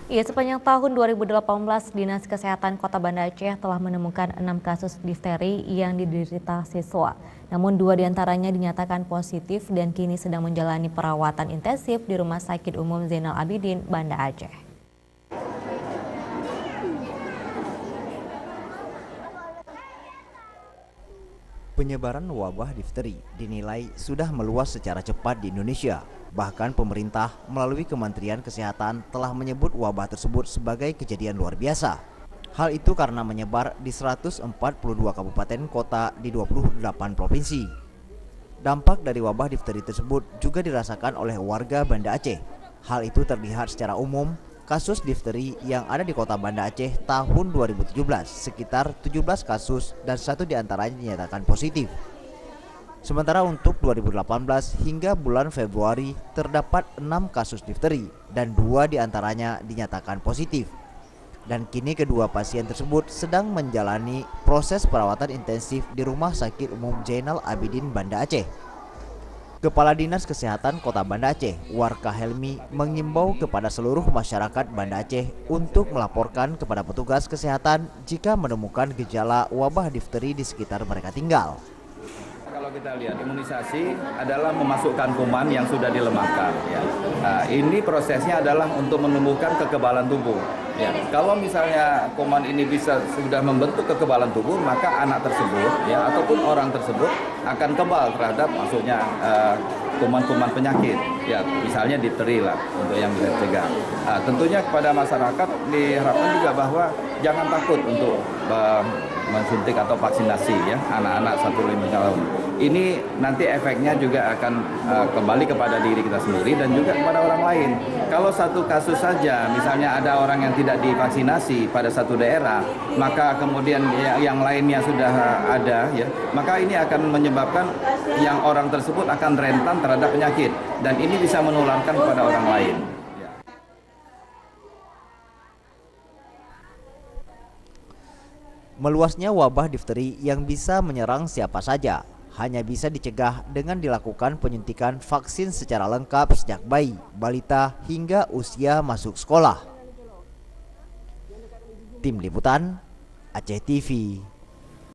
Ya, sepanjang tahun 2018, Dinas Kesehatan Kota Banda Aceh telah menemukan 6 kasus difteri yang diderita siswa. Namun 2 diantaranya dinyatakan positif dan kini sedang menjalani perawatan intensif di Rumah Sakit Umum Zainal Abidin, Banda Aceh. Penyebaran wabah difteri dinilai sudah meluas secara cepat di Indonesia. Bahkan pemerintah melalui Kementerian Kesehatan telah menyebut wabah tersebut sebagai kejadian luar biasa. Hal itu karena menyebar di 142 kabupaten kota di 28 provinsi. Dampak dari wabah difteri tersebut juga dirasakan oleh warga Banda Aceh. Hal itu terlihat secara umum kasus difteri yang ada di kota Banda Aceh tahun 2017 sekitar 17 kasus dan 1 diantaranya dinyatakan positif. Sementara untuk 2018 hingga bulan Februari terdapat 6 kasus difteri dan 2 diantaranya dinyatakan positif. Dan kini kedua pasien tersebut sedang menjalani proses perawatan intensif di Rumah Sakit Umum Zainal Abidin Banda Aceh. Kepala Dinas Kesehatan Kota Banda Aceh, Warka Helmi, mengimbau kepada seluruh masyarakat Banda Aceh untuk melaporkan kepada petugas kesehatan jika menemukan gejala wabah difteri di sekitar mereka tinggal. Kalau kita lihat imunisasi adalah memasukkan kuman yang sudah dilemahkan. Ya. Nah, ini prosesnya adalah untuk menumbuhkan kekebalan tubuh. Ya. Kalau misalnya kuman ini sudah membentuk kekebalan tubuh, maka anak tersebut, ya, ataupun orang tersebut akan kebal terhadap masuknya kuman-kuman penyakit. Ya, misalnya difteri lah untuk yang bisa dicegah. Nah, tentunya kepada masyarakat diharapkan juga bahwa jangan takut untuk mensuntik atau vaksinasi ya anak-anak 1-5 tahun. Ini nanti efeknya juga akan kembali kepada diri kita sendiri dan juga kepada orang lain. Kalau satu kasus saja, misalnya ada orang yang tidak divaksinasi pada satu daerah, maka kemudian yang lainnya sudah ada ya, maka ini akan menyebabkan yang orang tersebut akan rentan terhadap penyakit dan ini bisa menularkan kepada orang lain. Meluasnya wabah difteri yang bisa menyerang siapa saja hanya bisa dicegah dengan dilakukan penyuntikan vaksin secara lengkap sejak bayi, balita hingga usia masuk sekolah. Tim Liputan, Aceh TV.